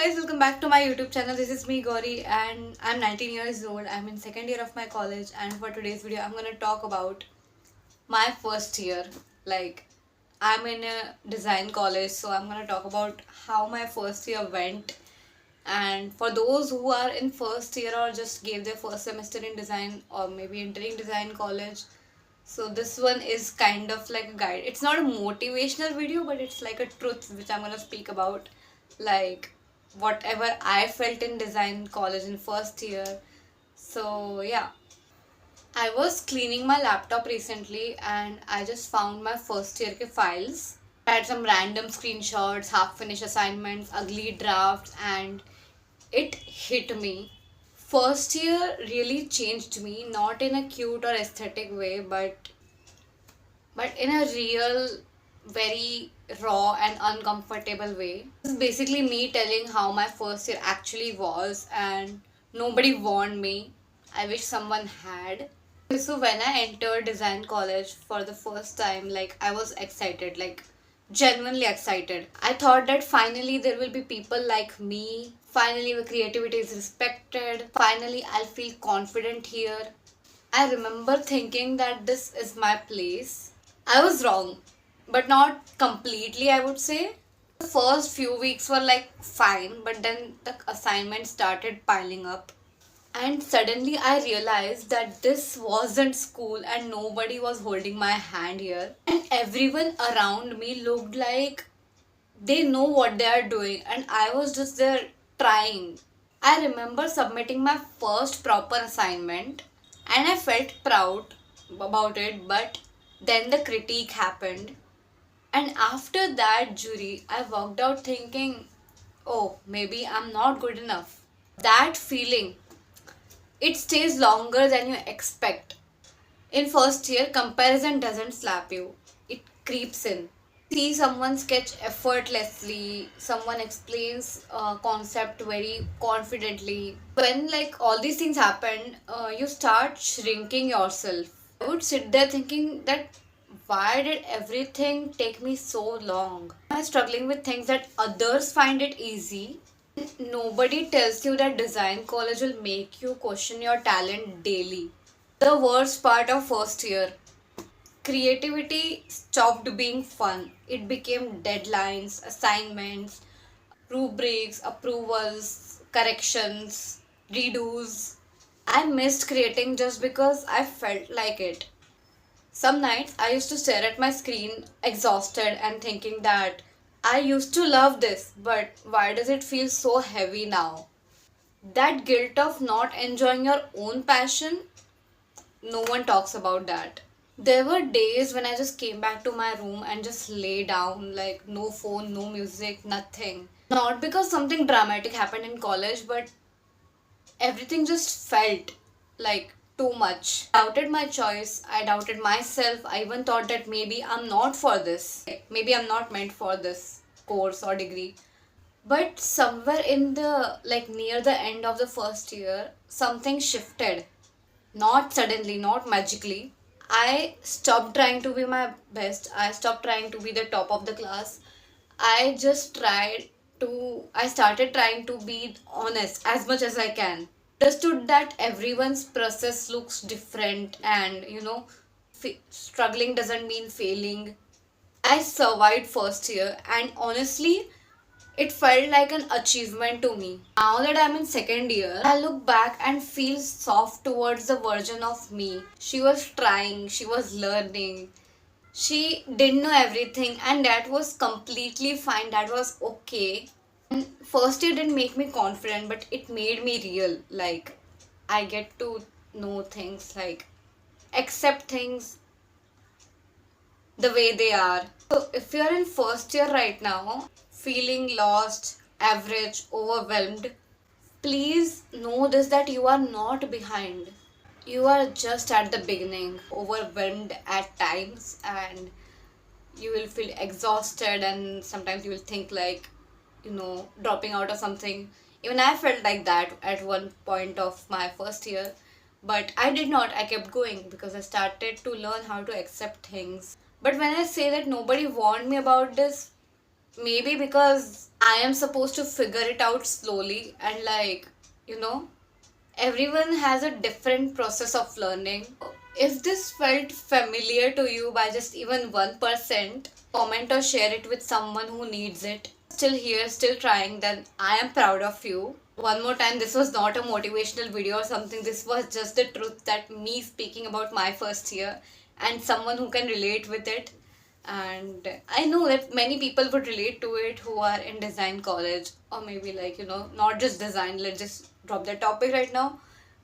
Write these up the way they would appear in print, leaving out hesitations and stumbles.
guys, welcome back to my YouTube channel. This is me Gauri and I'm 19 years old. I'm in second year of my college, and for today's video I'm going to talk about my first year. Like, I'm in a design college, so I'm going to talk about how my first year went. And for those who are in first year or just gave their first semester in design or maybe entering design college, so this one is kind of like a guide. It's not a motivational video, but it's like a truth which I'm gonna speak about. Like whatever I felt in design college in first year. So yeah. I was cleaning my laptop recently and I just found my first year ke files. I had some random screenshots, half finished assignments, ugly drafts, and it hit me. First year really changed me, not in a cute or aesthetic way, but in a real, very raw and uncomfortable way. This is basically me telling how my first year actually was, and nobody warned me. I wish someone had. So when I entered design college for the first time, like I was excited, like genuinely excited. I thought that finally there will be people like me. Finally, my creativity is respected. Finally, I'll feel confident here. I remember thinking that this is my place. I was wrong, but not completely, I would say. The first few weeks were like fine, but then the assignments started piling up. And suddenly I realized that this wasn't school and nobody was holding my hand here. And everyone around me looked like they know what they are doing, and I was just there trying. I remember submitting my first proper assignment and I felt proud about it, but then the critique happened. And after that jury, I walked out thinking, oh, maybe I'm not good enough. That feeling, it stays longer than you expect. In first year, comparison doesn't slap you, it creeps in. See someone sketch effortlessly, someone explains concept very confidently. When like all these things happen, you start shrinking yourself. I would sit there thinking that why did everything take me so long? I'm struggling with things that others find it easy. Nobody tells you that design college will make you question your talent daily. The worst part of first year, creativity stopped being fun. It became deadlines, assignments, rubrics, approvals, corrections, redos. I missed creating just because I felt like it. Some nights I used to stare at my screen exhausted and thinking that I used to love this, but why does it feel so heavy now? That guilt of not enjoying your own passion, no one talks about that. There were days when I just came back to my room and just lay down, like no phone, no music, nothing. Not because something dramatic happened in college, but everything just felt like too much. I doubted my choice, I doubted myself, I even thought that maybe I'm not for this. Maybe I'm not meant for this course or degree. But somewhere in the like near the end of the first year, something shifted. Not suddenly, not magically. I stopped trying to be my best. I stopped trying to be the top of the class. I started trying to be honest as much as I can. Understood that everyone's process looks different, and struggling doesn't mean failing. I survived first year, and honestly, it felt like an achievement to me. Now that I'm in second year, I look back and feel soft towards the version of me. She was trying, she was learning, she didn't know everything, and that was completely fine. That was okay. And first year didn't make me confident, but it made me real. Like, I get to know things, like, accept things the way they are. So, if you're in first year right now, feeling lost, average, overwhelmed, please know this, that you are not behind. You are just at the beginning, overwhelmed at times, and you will feel exhausted, and sometimes you will think like, dropping out or something. Even I felt like that at one point of my first year, but I did not. I kept going because I started to learn how to accept things. But when I say that nobody warned me about this, Maybe because I am supposed to figure it out slowly, and like, you know, everyone has a different process of learning. If this felt familiar to you by just even 1%, comment or share it with someone who needs it. Still here, still trying, then I am proud of you. One more time, this was not a motivational video or something. This was just the truth, that me speaking about my first year and someone who can relate with it. And I know that many people would relate to it who are in design college, or maybe like, not just design. Let's just drop that topic right now.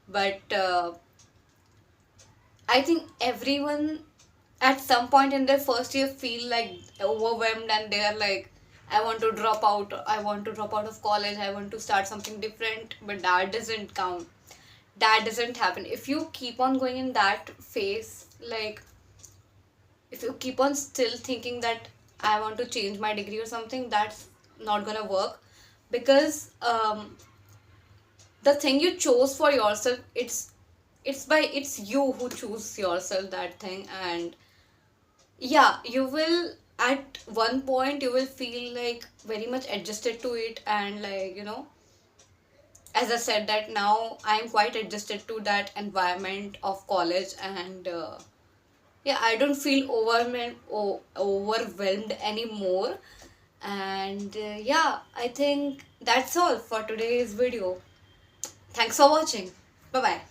But I think everyone at some point in their first year feel like overwhelmed, and they are like, I want to drop out, I want to drop out of college, I want to start something different. But that doesn't count. That doesn't happen. If you keep on going in that phase, like if you keep on still thinking that I want to change my degree or something, that's not gonna work. Because the thing you chose for yourself, it's you who choose yourself that thing. And yeah, you will at one point you will feel like very much adjusted to it, and like, as I said, that now I'm quite adjusted to that environment of college. And yeah, I don't feel overwhelmed anymore. And yeah, I think that's all for today's video. Thanks for watching. Bye bye.